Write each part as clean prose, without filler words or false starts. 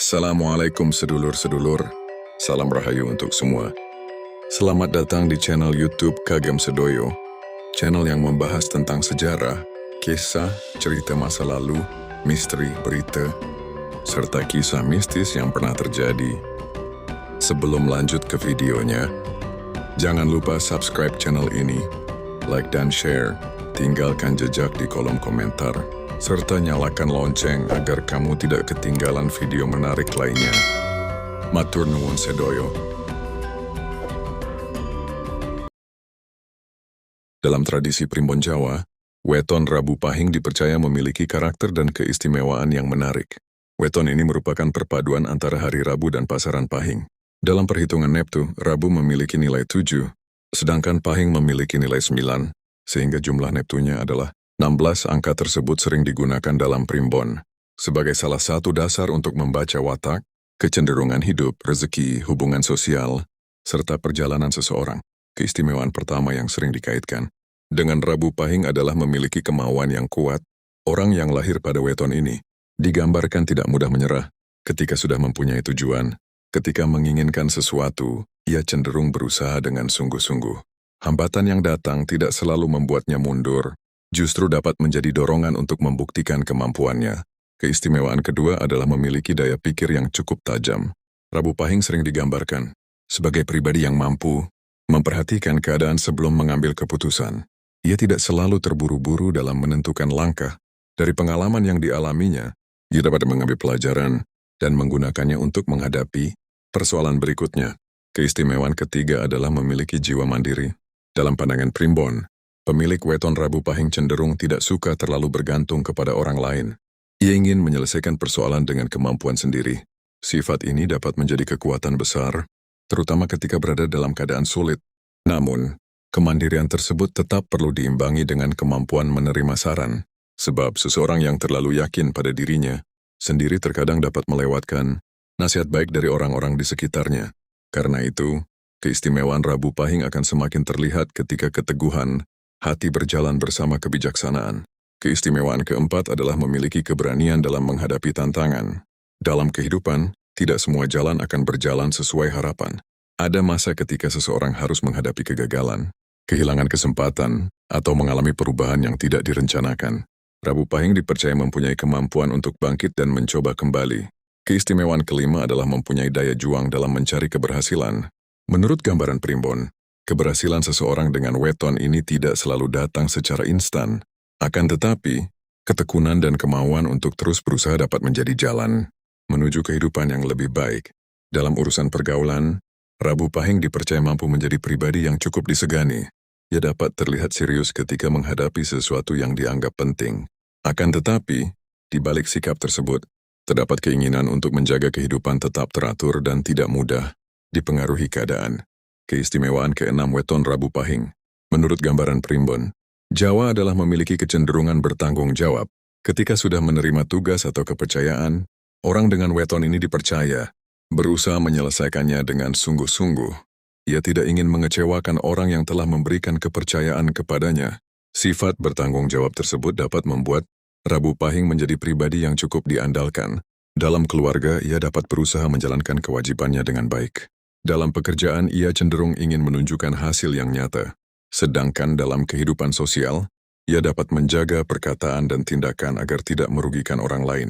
Assalamualaikum sedulur-sedulur, salam rahayu untuk semua. Selamat datang di channel YouTube Kagem Sedoyo, channel yang membahas tentang sejarah, kisah, cerita masa lalu, misteri, berita, serta kisah mistis yang pernah terjadi. Sebelum lanjut ke videonya, jangan lupa subscribe channel ini, like dan share, tinggalkan jejak di kolom komentar, serta nyalakan lonceng agar kamu tidak ketinggalan video menarik lainnya. Matur nuwun sedoyo. Dalam tradisi Primbon Jawa, weton Rabu Pahing dipercaya memiliki karakter dan keistimewaan yang menarik. Weton ini merupakan perpaduan antara hari Rabu dan pasaran Pahing. Dalam perhitungan Neptu, Rabu memiliki nilai 7, sedangkan Pahing memiliki nilai 9, sehingga jumlah Neptunya adalah 16. Angka tersebut sering digunakan dalam primbon sebagai salah satu dasar untuk membaca watak, kecenderungan hidup, rezeki, hubungan sosial, serta perjalanan seseorang. Keistimewaan pertama yang sering dikaitkan dengan Rabu Pahing adalah memiliki kemauan yang kuat. Orang yang lahir pada weton ini digambarkan tidak mudah menyerah ketika sudah mempunyai tujuan. Ketika menginginkan sesuatu, ia cenderung berusaha dengan sungguh-sungguh. Hambatan yang datang tidak selalu membuatnya mundur, justru dapat menjadi dorongan untuk membuktikan kemampuannya. Keistimewaan kedua adalah memiliki daya pikir yang cukup tajam. Rabu Pahing sering digambarkan sebagai pribadi yang mampu memperhatikan keadaan sebelum mengambil keputusan. Ia tidak selalu terburu-buru dalam menentukan langkah. Dari pengalaman yang dialaminya, ia dapat mengambil pelajaran dan menggunakannya untuk menghadapi persoalan berikutnya. Keistimewaan ketiga adalah memiliki jiwa mandiri. Dalam pandangan primbon, pemilik weton Rabu Pahing cenderung tidak suka terlalu bergantung kepada orang lain. Ia ingin menyelesaikan persoalan dengan kemampuan sendiri. Sifat ini dapat menjadi kekuatan besar, terutama ketika berada dalam keadaan sulit. Namun, kemandirian tersebut tetap perlu diimbangi dengan kemampuan menerima saran, sebab seseorang yang terlalu yakin pada dirinya sendiri terkadang dapat melewatkan nasihat baik dari orang-orang di sekitarnya. Karena itu, keistimewaan Rabu Pahing akan semakin terlihat ketika keteguhan hati berjalan bersama kebijaksanaan. Keistimewaan keempat adalah memiliki keberanian dalam menghadapi tantangan. Dalam kehidupan, tidak semua jalan akan berjalan sesuai harapan. Ada masa ketika seseorang harus menghadapi kegagalan, kehilangan kesempatan, atau mengalami perubahan yang tidak direncanakan. Rabu Pahing dipercaya mempunyai kemampuan untuk bangkit dan mencoba kembali. Keistimewaan kelima adalah mempunyai daya juang dalam mencari keberhasilan. Menurut gambaran primbon, keberhasilan seseorang dengan weton ini tidak selalu datang secara instan. Akan tetapi, ketekunan dan kemauan untuk terus berusaha dapat menjadi jalan menuju kehidupan yang lebih baik. Dalam urusan pergaulan, Rabu Pahing dipercaya mampu menjadi pribadi yang cukup disegani. Ia dapat terlihat serius ketika menghadapi sesuatu yang dianggap penting. Akan tetapi, di balik sikap tersebut, terdapat keinginan untuk menjaga kehidupan tetap teratur dan tidak mudah dipengaruhi keadaan. Keistimewaan keenam weton Rabu Pahing. Menurut gambaran primbon, Jawa adalah memiliki kecenderungan bertanggung jawab. Ketika sudah menerima tugas atau kepercayaan, orang dengan weton ini dipercaya berusaha menyelesaikannya dengan sungguh-sungguh. Ia tidak ingin mengecewakan orang yang telah memberikan kepercayaan kepadanya. Sifat bertanggung jawab tersebut dapat membuat Rabu Pahing menjadi pribadi yang cukup diandalkan. Dalam keluarga, ia dapat berusaha menjalankan kewajibannya dengan baik. Dalam pekerjaan, ia cenderung ingin menunjukkan hasil yang nyata. Sedangkan dalam kehidupan sosial, ia dapat menjaga perkataan dan tindakan agar tidak merugikan orang lain.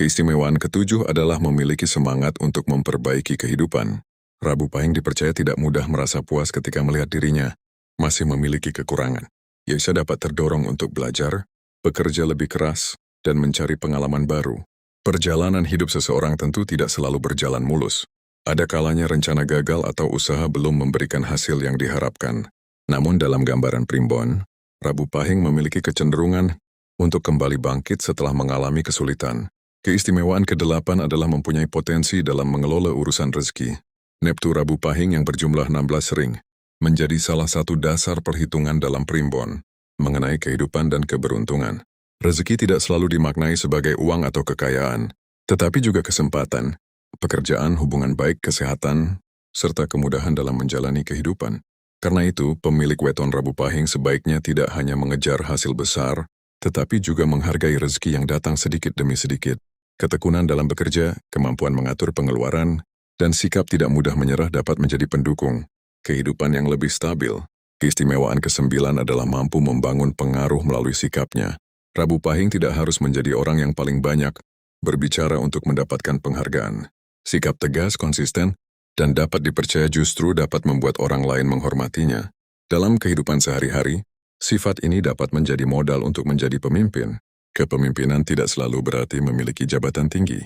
Keistimewaan ketujuh adalah memiliki semangat untuk memperbaiki kehidupan. Rabu Pahing dipercaya tidak mudah merasa puas ketika melihat dirinya masih memiliki kekurangan. Ia dapat terdorong untuk belajar, bekerja lebih keras, dan mencari pengalaman baru. Perjalanan hidup seseorang tentu tidak selalu berjalan mulus. Ada kalanya rencana gagal atau usaha belum memberikan hasil yang diharapkan. Namun dalam gambaran primbon, Rabu Pahing memiliki kecenderungan untuk kembali bangkit setelah mengalami kesulitan. Keistimewaan kedelapan adalah mempunyai potensi dalam mengelola urusan rezeki. Neptu Rabu Pahing yang berjumlah 16 sering menjadi salah satu dasar perhitungan dalam primbon mengenai kehidupan dan keberuntungan. Rezeki tidak selalu dimaknai sebagai uang atau kekayaan, tetapi juga kesempatan, pekerjaan, hubungan baik, kesehatan, serta kemudahan dalam menjalani kehidupan. Karena itu, pemilik weton Rabu Pahing sebaiknya tidak hanya mengejar hasil besar, tetapi juga menghargai rezeki yang datang sedikit demi sedikit. Ketekunan dalam bekerja, kemampuan mengatur pengeluaran, dan sikap tidak mudah menyerah dapat menjadi pendukung kehidupan yang lebih stabil. Keistimewaan kesembilan adalah mampu membangun pengaruh melalui sikapnya. Rabu Pahing tidak harus menjadi orang yang paling banyak berbicara untuk mendapatkan penghargaan. Sikap tegas, konsisten, dan dapat dipercaya justru dapat membuat orang lain menghormatinya. Dalam kehidupan sehari-hari, sifat ini dapat menjadi modal untuk menjadi pemimpin. Kepemimpinan tidak selalu berarti memiliki jabatan tinggi.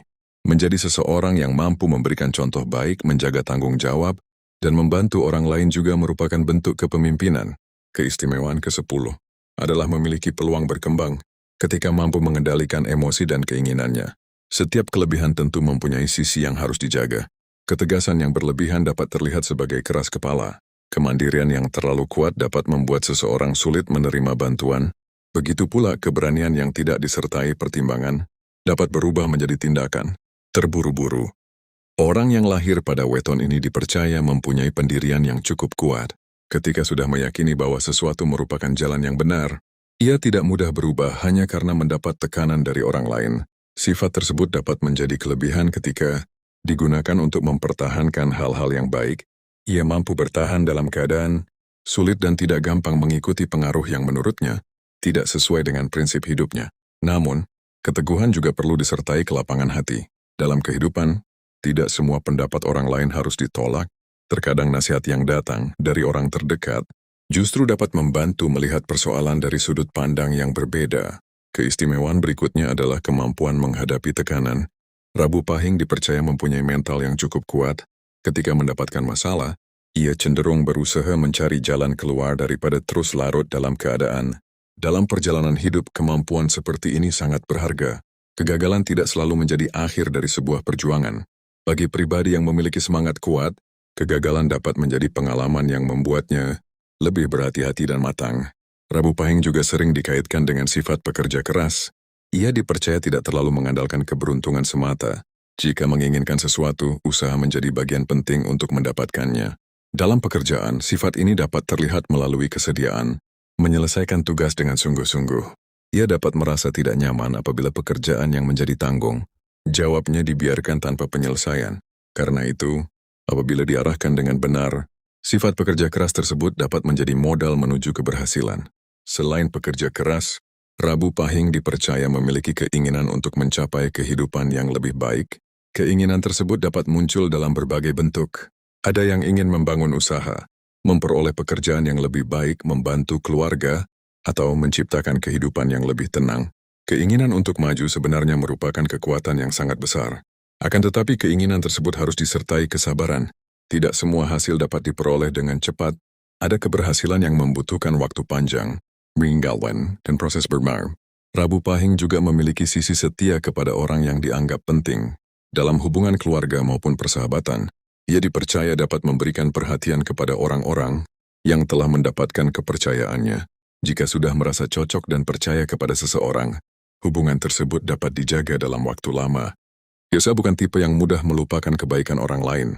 Menjadi seseorang yang mampu memberikan contoh baik, menjaga tanggung jawab, dan membantu orang lain juga merupakan bentuk kepemimpinan. Keistimewaan ke-10 adalah memiliki peluang berkembang ketika mampu mengendalikan emosi dan keinginannya. Setiap kelebihan tentu mempunyai sisi yang harus dijaga. Ketegasan yang berlebihan dapat terlihat sebagai keras kepala. Kemandirian yang terlalu kuat dapat membuat seseorang sulit menerima bantuan. Begitu pula keberanian yang tidak disertai pertimbangan dapat berubah menjadi tindakan terburu-buru. Orang yang lahir pada weton ini dipercaya mempunyai pendirian yang cukup kuat. Ketika sudah meyakini bahwa sesuatu merupakan jalan yang benar, ia tidak mudah berubah hanya karena mendapat tekanan dari orang lain. Sifat tersebut dapat menjadi kelebihan ketika digunakan untuk mempertahankan hal-hal yang baik. Ia mampu bertahan dalam keadaan sulit dan tidak gampang mengikuti pengaruh yang menurutnya tidak sesuai dengan prinsip hidupnya. Namun, keteguhan juga perlu disertai kelapangan hati. Dalam kehidupan, tidak semua pendapat orang lain harus ditolak. Terkadang nasihat yang datang dari orang terdekat justru dapat membantu melihat persoalan dari sudut pandang yang berbeda. Keistimewaan berikutnya adalah kemampuan menghadapi tekanan. Rabu Pahing dipercaya mempunyai mental yang cukup kuat. Ketika mendapatkan masalah, ia cenderung berusaha mencari jalan keluar daripada terus larut dalam keadaan. Dalam perjalanan hidup, kemampuan seperti ini sangat berharga. Kegagalan tidak selalu menjadi akhir dari sebuah perjuangan. Bagi pribadi yang memiliki semangat kuat, kegagalan dapat menjadi pengalaman yang membuatnya lebih berhati-hati dan matang. Rabu Pahing juga sering dikaitkan dengan sifat pekerja keras. Ia dipercaya tidak terlalu mengandalkan keberuntungan semata. Jika menginginkan sesuatu, usaha menjadi bagian penting untuk mendapatkannya. Dalam pekerjaan, sifat ini dapat terlihat melalui kesediaan menyelesaikan tugas dengan sungguh-sungguh. Ia dapat merasa tidak nyaman apabila pekerjaan yang menjadi tanggung jawabnya dibiarkan tanpa penyelesaian. Karena itu, apabila diarahkan dengan benar, sifat pekerja keras tersebut dapat menjadi modal menuju keberhasilan. Selain pekerja keras, Rabu Pahing dipercaya memiliki keinginan untuk mencapai kehidupan yang lebih baik. Keinginan tersebut dapat muncul dalam berbagai bentuk. Ada yang ingin membangun usaha, memperoleh pekerjaan yang lebih baik, membantu keluarga, atau menciptakan kehidupan yang lebih tenang. Keinginan untuk maju sebenarnya merupakan kekuatan yang sangat besar. Akan tetapi keinginan tersebut harus disertai kesabaran. Tidak semua hasil dapat diperoleh dengan cepat. Ada keberhasilan yang membutuhkan waktu panjang, pengalaman, dan proses bermar. Rabu Pahing juga memiliki sisi setia kepada orang yang dianggap penting. Dalam hubungan keluarga maupun persahabatan, ia dipercaya dapat memberikan perhatian kepada orang-orang yang telah mendapatkan kepercayaannya. Jika sudah merasa cocok dan percaya kepada seseorang, hubungan tersebut dapat dijaga dalam waktu lama. Yesa bukan tipe yang mudah melupakan kebaikan orang lain.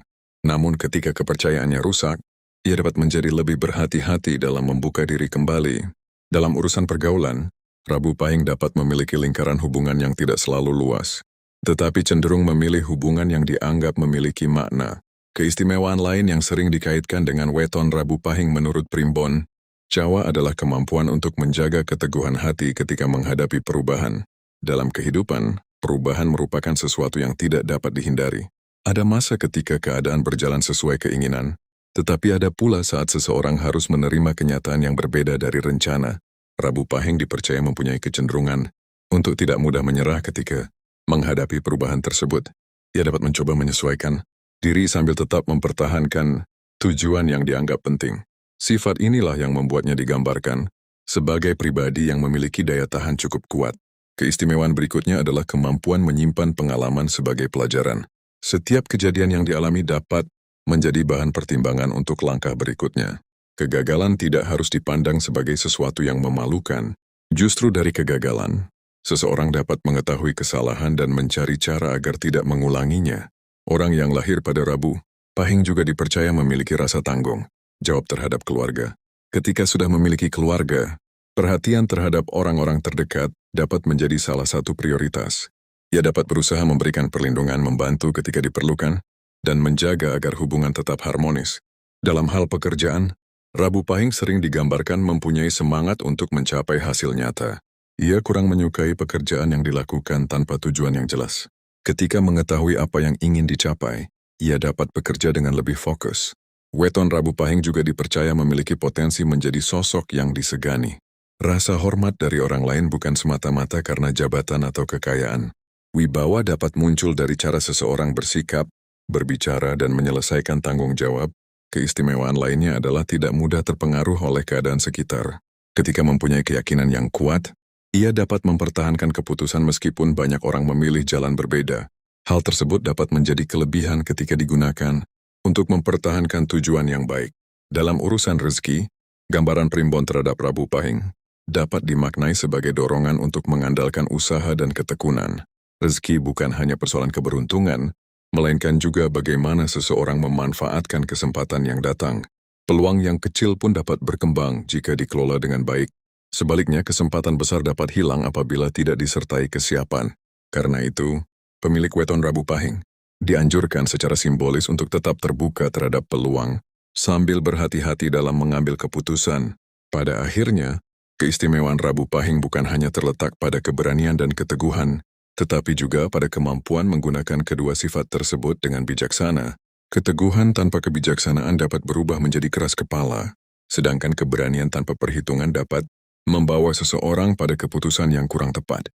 Namun ketika kepercayaannya rusak, ia dapat menjadi lebih berhati-hati dalam membuka diri kembali. Dalam urusan pergaulan, Rabu Pahing dapat memiliki lingkaran hubungan yang tidak selalu luas, tetapi cenderung memilih hubungan yang dianggap memiliki makna. Keistimewaan lain yang sering dikaitkan dengan weton Rabu Pahing menurut Primbon Jawa adalah kemampuan untuk menjaga keteguhan hati ketika menghadapi perubahan. Dalam kehidupan, perubahan merupakan sesuatu yang tidak dapat dihindari. Ada masa ketika keadaan berjalan sesuai keinginan, tetapi ada pula saat seseorang harus menerima kenyataan yang berbeda dari rencana. Rabu Pahing dipercaya mempunyai kecenderungan untuk tidak mudah menyerah ketika menghadapi perubahan tersebut. Ia dapat mencoba menyesuaikan diri sambil tetap mempertahankan tujuan yang dianggap penting. Sifat inilah yang membuatnya digambarkan sebagai pribadi yang memiliki daya tahan cukup kuat. Keistimewaan berikutnya adalah kemampuan menyimpan pengalaman sebagai pelajaran. Setiap kejadian yang dialami dapat menjadi bahan pertimbangan untuk langkah berikutnya. Kegagalan tidak harus dipandang sebagai sesuatu yang memalukan. Justru dari kegagalan, seseorang dapat mengetahui kesalahan dan mencari cara agar tidak mengulanginya. Orang yang lahir pada Rabu Pahing juga dipercaya memiliki rasa tanggung jawab terhadap keluarga. Ketika sudah memiliki keluarga, perhatian terhadap orang-orang terdekat dapat menjadi salah satu prioritas. Ia dapat berusaha memberikan perlindungan, membantu ketika diperlukan, dan menjaga agar hubungan tetap harmonis. Dalam hal pekerjaan, Rabu Pahing sering digambarkan mempunyai semangat untuk mencapai hasil nyata. Ia kurang menyukai pekerjaan yang dilakukan tanpa tujuan yang jelas. Ketika mengetahui apa yang ingin dicapai, ia dapat bekerja dengan lebih fokus. Weton Rabu Pahing juga dipercaya memiliki potensi menjadi sosok yang disegani. Rasa hormat dari orang lain bukan semata-mata karena jabatan atau kekayaan. Wibawa dapat muncul dari cara seseorang bersikap, berbicara, dan menyelesaikan tanggung jawab. Keistimewaan lainnya adalah tidak mudah terpengaruh oleh keadaan sekitar. Ketika mempunyai keyakinan yang kuat, ia dapat mempertahankan keputusan meskipun banyak orang memilih jalan berbeda. Hal tersebut dapat menjadi kelebihan ketika digunakan untuk mempertahankan tujuan yang baik. Dalam urusan rezeki, gambaran primbon terhadap Rabu Pahing dapat dimaknai sebagai dorongan untuk mengandalkan usaha dan ketekunan. Rezeki bukan hanya persoalan keberuntungan, melainkan juga bagaimana seseorang memanfaatkan kesempatan yang datang. Peluang yang kecil pun dapat berkembang jika dikelola dengan baik. Sebaliknya, kesempatan besar dapat hilang apabila tidak disertai kesiapan. Karena itu, pemilik weton Rabu Pahing dianjurkan secara simbolis untuk tetap terbuka terhadap peluang, sambil berhati-hati dalam mengambil keputusan. Pada akhirnya, keistimewaan Rabu Pahing bukan hanya terletak pada keberanian dan keteguhan, tetapi juga pada kemampuan menggunakan kedua sifat tersebut dengan bijaksana. Keteguhan tanpa kebijaksanaan dapat berubah menjadi keras kepala, sedangkan keberanian tanpa perhitungan dapat membawa seseorang pada keputusan yang kurang tepat.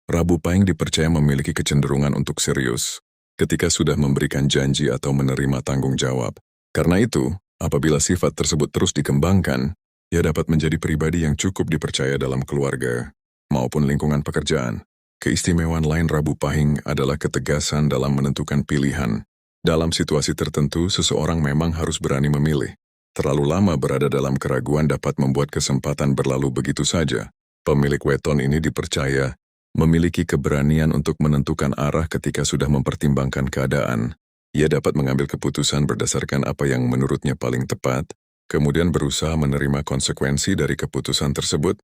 Rabu Pahing dipercaya memiliki kecenderungan untuk serius ketika sudah memberikan janji atau menerima tanggung jawab. Karena itu, apabila sifat tersebut terus dikembangkan, ia dapat menjadi pribadi yang cukup dipercaya dalam keluarga maupun lingkungan pekerjaan. Keistimewaan lain Rabu Pahing adalah ketegasan dalam menentukan pilihan. Dalam situasi tertentu, seseorang memang harus berani memilih. Terlalu lama berada dalam keraguan dapat membuat kesempatan berlalu begitu saja. Pemilik weton ini dipercaya memiliki keberanian untuk menentukan arah ketika sudah mempertimbangkan keadaan. Ia dapat mengambil keputusan berdasarkan apa yang menurutnya paling tepat, kemudian berusaha menerima konsekuensi dari keputusan tersebut.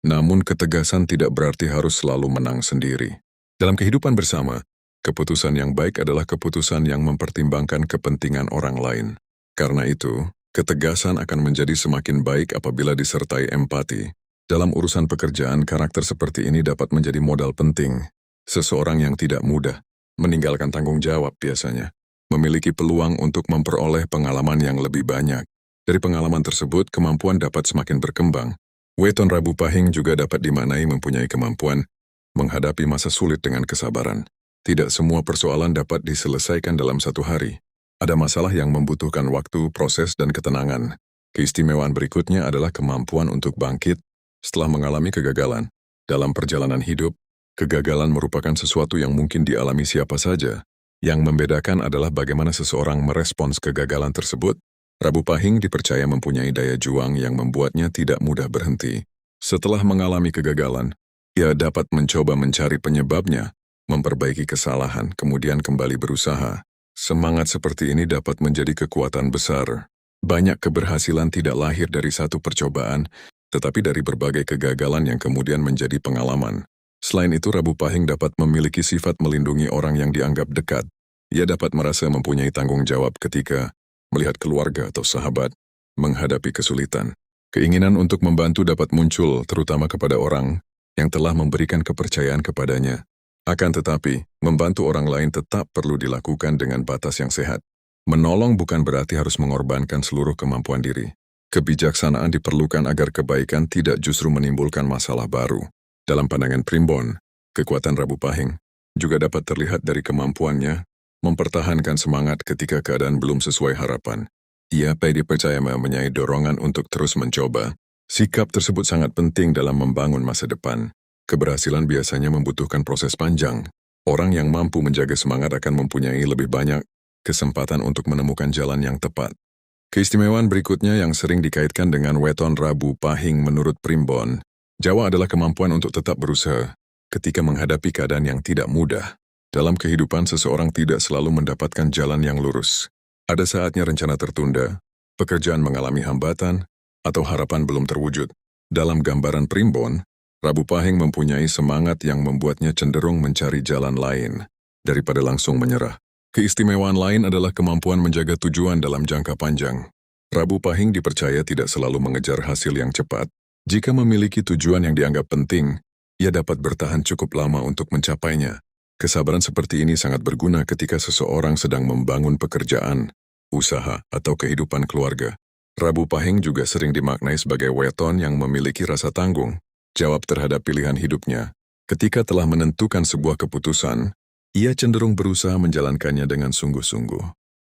Namun ketegasan tidak berarti harus selalu menang sendiri. Dalam kehidupan bersama, keputusan yang baik adalah keputusan yang mempertimbangkan kepentingan orang lain. Karena itu, ketegasan akan menjadi semakin baik apabila disertai empati. Dalam urusan pekerjaan, karakter seperti ini dapat menjadi modal penting. Seseorang yang tidak mudah meninggalkan tanggung jawab biasanya memiliki peluang untuk memperoleh pengalaman yang lebih banyak. Dari pengalaman tersebut, kemampuan dapat semakin berkembang. Weton Rabu Pahing juga dapat dimaknai mempunyai kemampuan menghadapi masa sulit dengan kesabaran. Tidak semua persoalan dapat diselesaikan dalam satu hari. Ada masalah yang membutuhkan waktu, proses, dan ketenangan. Keistimewaan berikutnya adalah kemampuan untuk bangkit setelah mengalami kegagalan. Dalam perjalanan hidup, kegagalan merupakan sesuatu yang mungkin dialami siapa saja. Yang membedakan adalah bagaimana seseorang merespons kegagalan tersebut. Rabu Pahing dipercaya mempunyai daya juang yang membuatnya tidak mudah berhenti. Setelah mengalami kegagalan, ia dapat mencoba mencari penyebabnya, memperbaiki kesalahan, kemudian kembali berusaha. Semangat seperti ini dapat menjadi kekuatan besar. Banyak keberhasilan tidak lahir dari satu percobaan, tetapi dari berbagai kegagalan yang kemudian menjadi pengalaman. Selain itu, Rabu Pahing dapat memiliki sifat melindungi orang yang dianggap dekat. Ia dapat merasa mempunyai tanggung jawab ketika melihat keluarga atau sahabat menghadapi kesulitan. Keinginan untuk membantu dapat muncul terutama kepada orang yang telah memberikan kepercayaan kepadanya. Akan tetapi, membantu orang lain tetap perlu dilakukan dengan batas yang sehat. Menolong bukan berarti harus mengorbankan seluruh kemampuan diri. Kebijaksanaan diperlukan agar kebaikan tidak justru menimbulkan masalah baru. Dalam pandangan primbon, kekuatan Rabu Pahing juga dapat terlihat dari kemampuannya mempertahankan semangat ketika keadaan belum sesuai harapan. Ia dipercaya mempunyai dorongan untuk terus mencoba. Sikap tersebut sangat penting dalam membangun masa depan. Keberhasilan biasanya membutuhkan proses panjang. Orang yang mampu menjaga semangat akan mempunyai lebih banyak kesempatan untuk menemukan jalan yang tepat. Keistimewaan berikutnya yang sering dikaitkan dengan weton Rabu Pahing menurut primbon, Jawa adalah kemampuan untuk tetap berusaha ketika menghadapi keadaan yang tidak mudah. Dalam kehidupan, seseorang tidak selalu mendapatkan jalan yang lurus. Ada saatnya rencana tertunda, pekerjaan mengalami hambatan, atau harapan belum terwujud. Dalam gambaran primbon, Rabu Pahing mempunyai semangat yang membuatnya cenderung mencari jalan lain daripada langsung menyerah. Keistimewaan lain adalah kemampuan menjaga tujuan dalam jangka panjang. Rabu Pahing dipercaya tidak selalu mengejar hasil yang cepat. Jika memiliki tujuan yang dianggap penting, ia dapat bertahan cukup lama untuk mencapainya. Kesabaran seperti ini sangat berguna ketika seseorang sedang membangun pekerjaan, usaha, atau kehidupan keluarga. Rabu Pahing juga sering dimaknai sebagai weton yang memiliki rasa tanggung jawab terhadap pilihan hidupnya. Ketika telah menentukan sebuah keputusan, ia cenderung berusaha menjalankannya dengan sungguh-sungguh.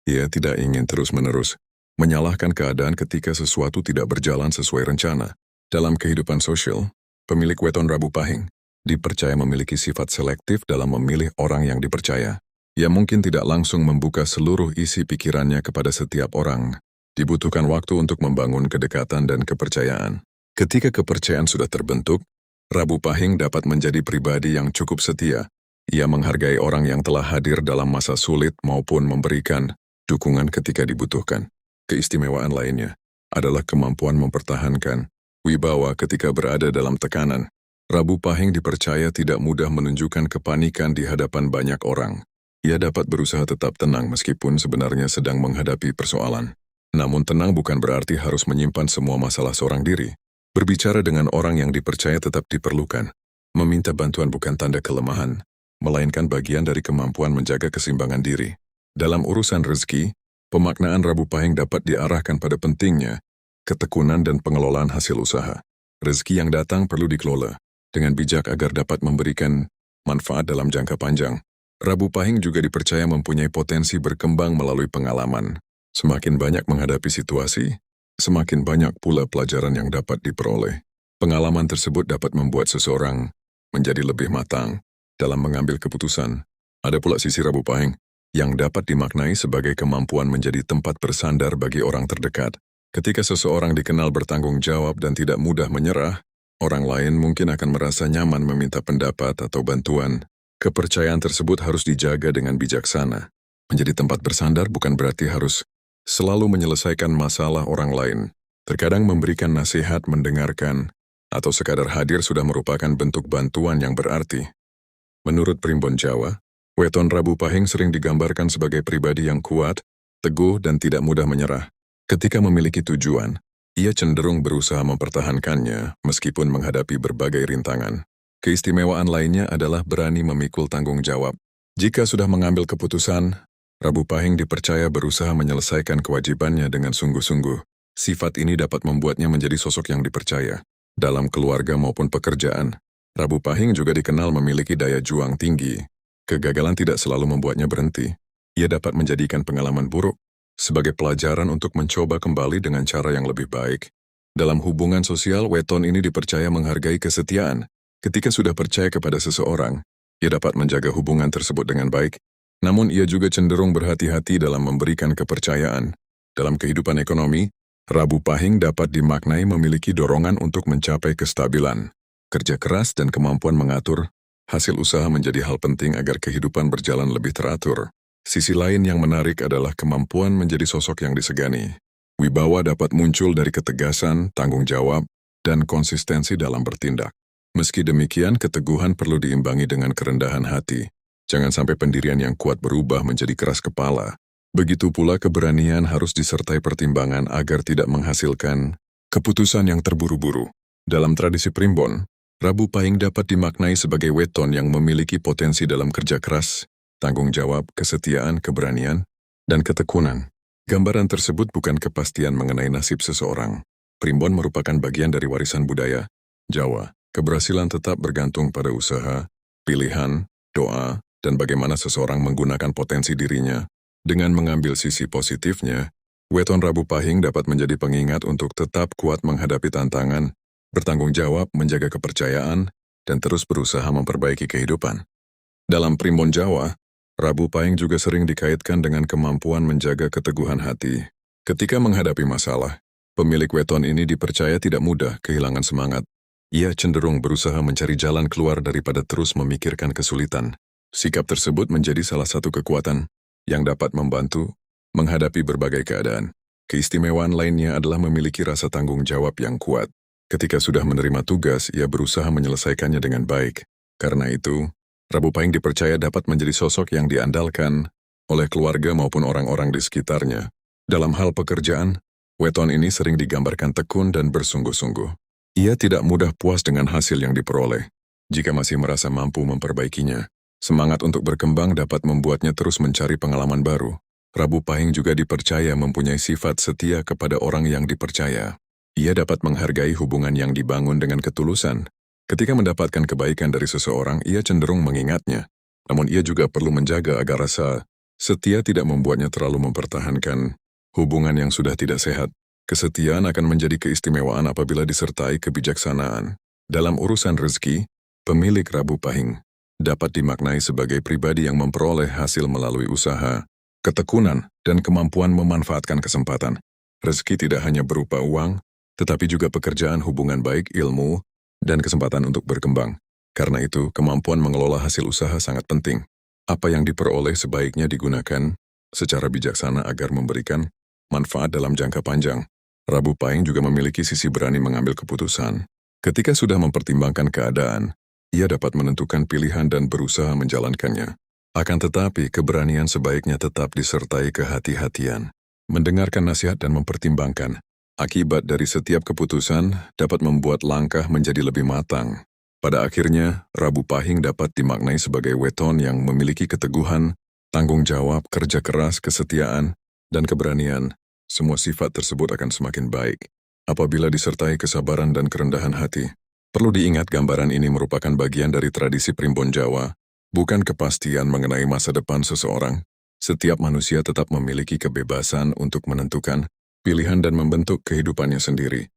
Ia tidak ingin terus-menerus menyalahkan keadaan ketika sesuatu tidak berjalan sesuai rencana. Dalam kehidupan sosial, pemilik weton Rabu Pahing dipercaya memiliki sifat selektif dalam memilih orang yang dipercaya. Ia mungkin tidak langsung membuka seluruh isi pikirannya kepada setiap orang. Dibutuhkan waktu untuk membangun kedekatan dan kepercayaan. Ketika kepercayaan sudah terbentuk, Rabu Pahing dapat menjadi pribadi yang cukup setia. Ia menghargai orang yang telah hadir dalam masa sulit maupun memberikan dukungan ketika dibutuhkan. Keistimewaan lainnya adalah kemampuan mempertahankan wibawa ketika berada dalam tekanan. Rabu Pahing dipercaya tidak mudah menunjukkan kepanikan di hadapan banyak orang. Ia dapat berusaha tetap tenang meskipun sebenarnya sedang menghadapi persoalan. Namun tenang bukan berarti harus menyimpan semua masalah seorang diri. Berbicara dengan orang yang dipercaya tetap diperlukan. Meminta bantuan bukan tanda kelemahan, melainkan bagian dari kemampuan menjaga keseimbangan diri. Dalam urusan rezeki, pemaknaan Rabu Pahing dapat diarahkan pada pentingnya ketekunan dan pengelolaan hasil usaha. Rezeki yang datang perlu dikelola dengan bijak agar dapat memberikan manfaat dalam jangka panjang. Rabu Pahing juga dipercaya mempunyai potensi berkembang melalui pengalaman. Semakin banyak menghadapi situasi, semakin banyak pula pelajaran yang dapat diperoleh. Pengalaman tersebut dapat membuat seseorang menjadi lebih matang dalam mengambil keputusan. Ada pula sisi Rabu Pahing yang dapat dimaknai sebagai kemampuan menjadi tempat bersandar bagi orang terdekat. Ketika seseorang dikenal bertanggung jawab dan tidak mudah menyerah, orang lain mungkin akan merasa nyaman meminta pendapat atau bantuan. Kepercayaan tersebut harus dijaga dengan bijaksana. Menjadi tempat bersandar bukan berarti harus selalu menyelesaikan masalah orang lain. Terkadang memberikan nasihat, mendengarkan, atau sekadar hadir sudah merupakan bentuk bantuan yang berarti. Menurut Primbon Jawa, weton Rabu Pahing sering digambarkan sebagai pribadi yang kuat, teguh, dan tidak mudah menyerah. Ketika memiliki tujuan, ia cenderung berusaha mempertahankannya meskipun menghadapi berbagai rintangan. Keistimewaan lainnya adalah berani memikul tanggung jawab. Jika sudah mengambil keputusan, Rabu Pahing dipercaya berusaha menyelesaikan kewajibannya dengan sungguh-sungguh. Sifat ini dapat membuatnya menjadi sosok yang dipercaya. Dalam keluarga maupun pekerjaan, Rabu Pahing juga dikenal memiliki daya juang tinggi. Kegagalan tidak selalu membuatnya berhenti. Ia dapat menjadikan pengalaman buruk sebagai pelajaran untuk mencoba kembali dengan cara yang lebih baik. Dalam hubungan sosial, weton ini dipercaya menghargai kesetiaan. Ketika sudah percaya kepada seseorang, ia dapat menjaga hubungan tersebut dengan baik. Namun ia juga cenderung berhati-hati dalam memberikan kepercayaan. Dalam kehidupan ekonomi, Rabu Pahing dapat dimaknai memiliki dorongan untuk mencapai kestabilan. Kerja keras dan kemampuan mengatur hasil usaha menjadi hal penting agar kehidupan berjalan lebih teratur. Sisi lain yang menarik adalah kemampuan menjadi sosok yang disegani. Wibawa dapat muncul dari ketegasan, tanggung jawab, dan konsistensi dalam bertindak. Meski demikian, keteguhan perlu diimbangi dengan kerendahan hati. Jangan sampai pendirian yang kuat berubah menjadi keras kepala. Begitu pula keberanian harus disertai pertimbangan agar tidak menghasilkan keputusan yang terburu-buru. Dalam tradisi Primbon, Rabu Pahing dapat dimaknai sebagai weton yang memiliki potensi dalam kerja keras, tanggung jawab, kesetiaan, keberanian, dan ketekunan. Gambaran tersebut bukan kepastian mengenai nasib seseorang. Primbon merupakan bagian dari warisan budaya Jawa. Keberhasilan tetap bergantung pada usaha, pilihan, doa, dan bagaimana seseorang menggunakan potensi dirinya. Dengan mengambil sisi positifnya, weton Rabu Pahing dapat menjadi pengingat untuk tetap kuat menghadapi tantangan, bertanggung jawab, menjaga kepercayaan, dan terus berusaha memperbaiki kehidupan. Dalam Primbon Jawa, Rabu Pahing juga sering dikaitkan dengan kemampuan menjaga keteguhan hati. Ketika menghadapi masalah, pemilik weton ini dipercaya tidak mudah kehilangan semangat. Ia cenderung berusaha mencari jalan keluar daripada terus memikirkan kesulitan. Sikap tersebut menjadi salah satu kekuatan yang dapat membantu menghadapi berbagai keadaan. Keistimewaan lainnya adalah memiliki rasa tanggung jawab yang kuat. Ketika sudah menerima tugas, ia berusaha menyelesaikannya dengan baik. Karena itu, Rabu Pahing dipercaya dapat menjadi sosok yang diandalkan oleh keluarga maupun orang-orang di sekitarnya. Dalam hal pekerjaan, weton ini sering digambarkan tekun dan bersungguh-sungguh. Ia tidak mudah puas dengan hasil yang diperoleh. Jika masih merasa mampu memperbaikinya, semangat untuk berkembang dapat membuatnya terus mencari pengalaman baru. Rabu Pahing juga dipercaya mempunyai sifat setia kepada orang yang dipercaya. Ia dapat menghargai hubungan yang dibangun dengan ketulusan. Ketika mendapatkan kebaikan dari seseorang, ia cenderung mengingatnya. Namun ia juga perlu menjaga agar rasa setia tidak membuatnya terlalu mempertahankan hubungan yang sudah tidak sehat. Kesetiaan akan menjadi keistimewaan apabila disertai kebijaksanaan. Dalam urusan rezeki, pemilik Rabu Pahing dapat dimaknai sebagai pribadi yang memperoleh hasil melalui usaha, ketekunan, dan kemampuan memanfaatkan kesempatan. Rezeki tidak hanya berupa uang, tetapi juga pekerjaan, hubungan baik, ilmu, dan kesempatan untuk berkembang. Karena itu, kemampuan mengelola hasil usaha sangat penting. Apa yang diperoleh sebaiknya digunakan secara bijaksana agar memberikan manfaat dalam jangka panjang. Rabu Pahing juga memiliki sisi berani mengambil keputusan. Ketika sudah mempertimbangkan keadaan, ia dapat menentukan pilihan dan berusaha menjalankannya. Akan tetapi, keberanian sebaiknya tetap disertai kehati-hatian. Mendengarkan nasihat dan mempertimbangkan akibat dari setiap keputusan dapat membuat langkah menjadi lebih matang. Pada akhirnya, Rabu Pahing dapat dimaknai sebagai weton yang memiliki keteguhan, tanggung jawab, kerja keras, kesetiaan, dan keberanian. Semua sifat tersebut akan semakin baik apabila disertai kesabaran dan kerendahan hati. Perlu diingat, gambaran ini merupakan bagian dari tradisi Primbon Jawa, bukan kepastian mengenai masa depan seseorang. Setiap manusia tetap memiliki kebebasan untuk menentukan pilihan dan membentuk kehidupannya sendiri.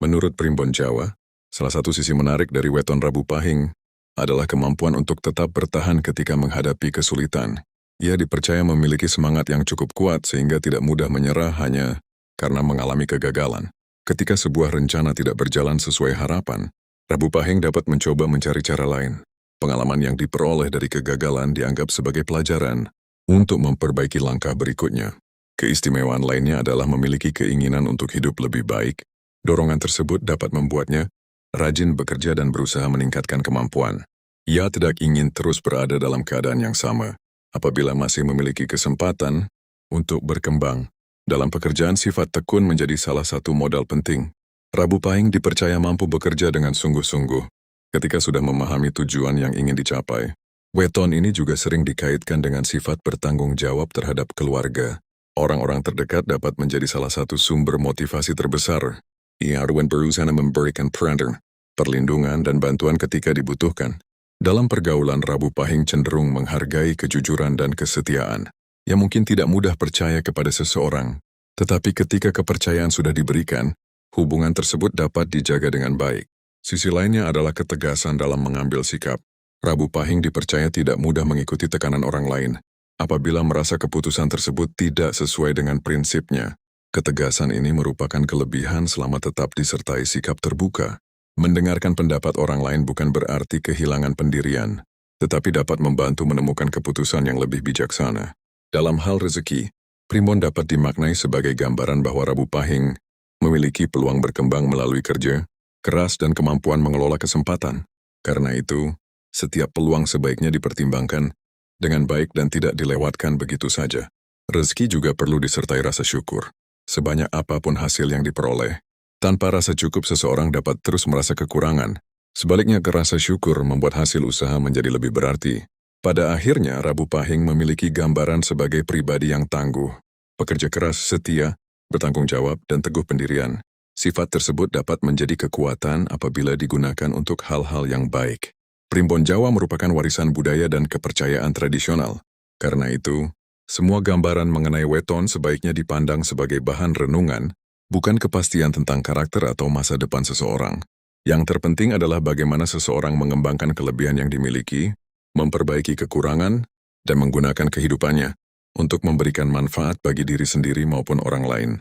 Menurut Primbon Jawa, salah satu sisi menarik dari weton Rabu Pahing adalah kemampuan untuk tetap bertahan ketika menghadapi kesulitan. Ia dipercaya memiliki semangat yang cukup kuat sehingga tidak mudah menyerah hanya karena mengalami kegagalan. Ketika sebuah rencana tidak berjalan sesuai harapan, Rabu Pahing dapat mencoba mencari cara lain. Pengalaman yang diperoleh dari kegagalan dianggap sebagai pelajaran untuk memperbaiki langkah berikutnya. Keistimewaan lainnya adalah memiliki keinginan untuk hidup lebih baik. Dorongan tersebut dapat membuatnya rajin bekerja dan berusaha meningkatkan kemampuan. Ia tidak ingin terus berada dalam keadaan yang sama. Apabila masih memiliki kesempatan untuk berkembang, dalam pekerjaan sifat tekun menjadi salah satu modal penting. Rabu Pahing dipercaya mampu bekerja dengan sungguh-sungguh. Ketika sudah memahami tujuan yang ingin dicapai, weton ini juga sering dikaitkan dengan sifat bertanggung jawab terhadap keluarga. Orang-orang terdekat dapat menjadi salah satu sumber motivasi terbesar. Ia akan berusaha memberikan perlindungan dan bantuan ketika dibutuhkan. Dalam pergaulan, Rabu Pahing cenderung menghargai kejujuran dan kesetiaan. Ia mungkin tidak mudah percaya kepada seseorang, tetapi ketika kepercayaan sudah diberikan, hubungan tersebut dapat dijaga dengan baik. Sisi lainnya adalah ketegasan dalam mengambil sikap. Rabu Pahing dipercaya tidak mudah mengikuti tekanan orang lain. Apabila merasa keputusan tersebut tidak sesuai dengan prinsipnya, ketegasan ini merupakan kelebihan selama tetap disertai sikap terbuka. Mendengarkan pendapat orang lain bukan berarti kehilangan pendirian, tetapi dapat membantu menemukan keputusan yang lebih bijaksana. Dalam hal rezeki, Primbon dapat dimaknai sebagai gambaran bahwa Rabu Pahing memiliki peluang berkembang melalui kerja keras dan kemampuan mengelola kesempatan. Karena itu, setiap peluang sebaiknya dipertimbangkan dengan baik dan tidak dilewatkan begitu saja. Rezeki juga perlu disertai rasa syukur. Sebanyak apapun hasil yang diperoleh, tanpa rasa cukup seseorang dapat terus merasa kekurangan. Sebaliknya, rasa syukur membuat hasil usaha menjadi lebih berarti. Pada akhirnya, Rabu Pahing memiliki gambaran sebagai pribadi yang tangguh, pekerja keras, setia, bertanggung jawab, dan teguh pendirian. Sifat tersebut dapat menjadi kekuatan apabila digunakan untuk hal-hal yang baik. Primbon Jawa merupakan warisan budaya dan kepercayaan tradisional. Karena itu, semua gambaran mengenai weton sebaiknya dipandang sebagai bahan renungan, bukan kepastian tentang karakter atau masa depan seseorang. Yang terpenting adalah bagaimana seseorang mengembangkan kelebihan yang dimiliki, memperbaiki kekurangan, dan menggunakan kehidupannya untuk memberikan manfaat bagi diri sendiri maupun orang lain.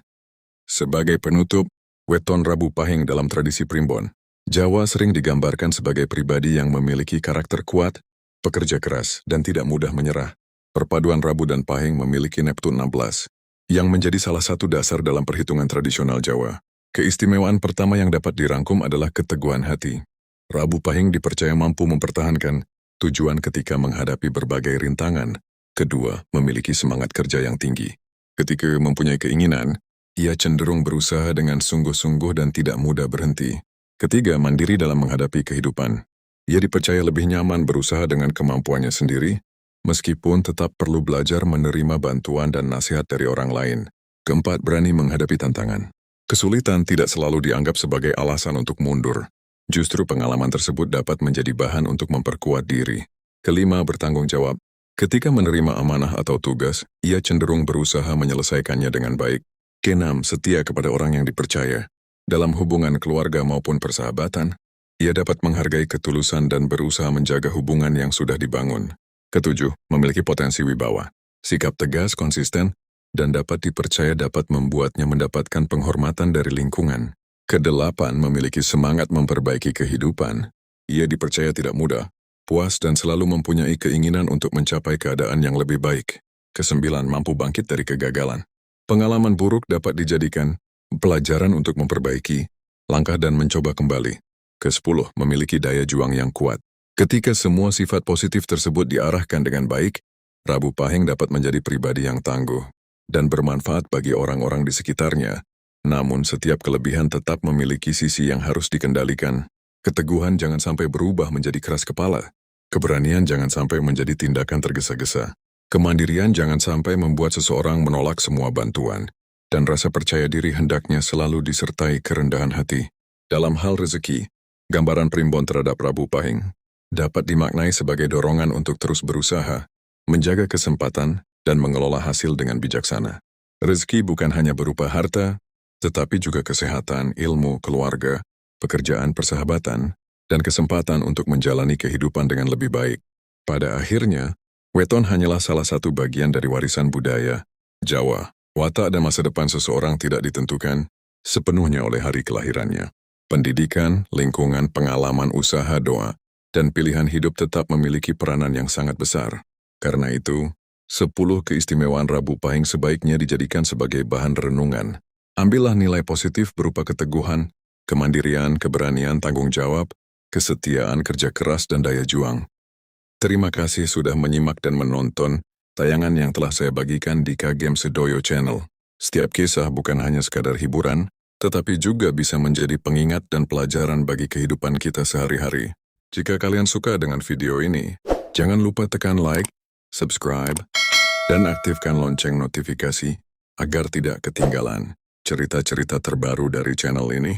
Sebagai penutup, weton Rabu Pahing dalam tradisi Primbon Jawa sering digambarkan sebagai pribadi yang memiliki karakter kuat, pekerja keras, dan tidak mudah menyerah. Perpaduan Rabu dan Pahing memiliki Neptun 16, yang menjadi salah satu dasar dalam perhitungan tradisional Jawa. Keistimewaan pertama yang dapat dirangkum adalah keteguhan hati. Rabu Pahing dipercaya mampu mempertahankan tujuan ketika menghadapi berbagai rintangan. Kedua, memiliki semangat kerja yang tinggi. Ketika mempunyai keinginan, ia cenderung berusaha dengan sungguh-sungguh dan tidak mudah berhenti. Ketiga, mandiri dalam menghadapi kehidupan. Ia dipercaya lebih nyaman berusaha dengan kemampuannya sendiri, meskipun tetap perlu belajar menerima bantuan dan nasihat dari orang lain. Keempat, berani menghadapi tantangan. Kesulitan tidak selalu dianggap sebagai alasan untuk mundur. Justru pengalaman tersebut dapat menjadi bahan untuk memperkuat diri. Kelima, bertanggung jawab. Ketika menerima amanah atau tugas, ia cenderung berusaha menyelesaikannya dengan baik. Keenam, setia kepada orang yang dipercaya. Dalam hubungan keluarga maupun persahabatan, ia dapat menghargai ketulusan dan berusaha menjaga hubungan yang sudah dibangun. Ketujuh, memiliki potensi wibawa. Sikap tegas, konsisten, dan dapat dipercaya dapat membuatnya mendapatkan penghormatan dari lingkungan. Kedelapan, memiliki semangat memperbaiki kehidupan. Ia dipercaya tidak mudah, puas dan selalu mempunyai keinginan untuk mencapai keadaan yang lebih baik. Kesembilan, mampu bangkit dari kegagalan. Pengalaman buruk dapat dijadikan pelajaran untuk memperbaiki langkah dan mencoba kembali. Kesepuluh, memiliki daya juang yang kuat. Ketika semua sifat positif tersebut diarahkan dengan baik, Rabu Pahing dapat menjadi pribadi yang tangguh dan bermanfaat bagi orang-orang di sekitarnya. Namun setiap kelebihan tetap memiliki sisi yang harus dikendalikan. Keteguhan jangan sampai berubah menjadi keras kepala. Keberanian jangan sampai menjadi tindakan tergesa-gesa. Kemandirian jangan sampai membuat seseorang menolak semua bantuan. Dan rasa percaya diri hendaknya selalu disertai kerendahan hati. Dalam hal rezeki, gambaran primbon terhadap Rabu Pahing dapat dimaknai sebagai dorongan untuk terus berusaha, menjaga kesempatan, dan mengelola hasil dengan bijaksana. Rezeki bukan hanya berupa harta, tetapi juga kesehatan, ilmu, keluarga, pekerjaan, persahabatan, dan kesempatan untuk menjalani kehidupan dengan lebih baik. Pada akhirnya, weton hanyalah salah satu bagian dari warisan budaya Jawa. Watak dan masa depan seseorang tidak ditentukan sepenuhnya oleh hari kelahirannya. Pendidikan, lingkungan, pengalaman, usaha, doa, dan pilihan hidup tetap memiliki peranan yang sangat besar. Karena itu, 10 keistimewaan Rabu Pahing sebaiknya dijadikan sebagai bahan renungan. Ambillah nilai positif berupa keteguhan, kemandirian, keberanian, tanggung jawab, kesetiaan, kerja keras, dan daya juang. Terima kasih sudah menyimak dan menonton tayangan yang telah saya bagikan di Kagem Sedoyo Channel. Setiap kisah bukan hanya sekadar hiburan, tetapi juga bisa menjadi pengingat dan pelajaran bagi kehidupan kita sehari-hari. Jika kalian suka dengan video ini, jangan lupa tekan like, subscribe, dan aktifkan lonceng notifikasi agar tidak ketinggalan cerita-cerita terbaru dari channel ini.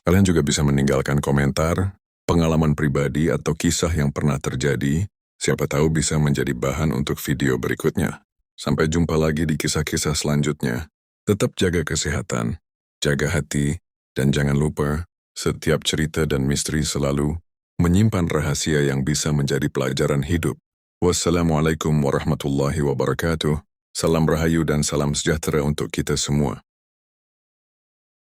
Kalian juga bisa meninggalkan komentar, pengalaman pribadi atau kisah yang pernah terjadi. Siapa tahu bisa menjadi bahan untuk video berikutnya. Sampai jumpa lagi di kisah-kisah selanjutnya. Tetap jaga kesehatan, jaga hati, dan jangan lupa, setiap cerita dan misteri selalu menyimpan rahasia yang bisa menjadi pelajaran hidup. Wassalamualaikum warahmatullahi wabarakatuh. Salam rahayu dan salam sejahtera untuk kita semua.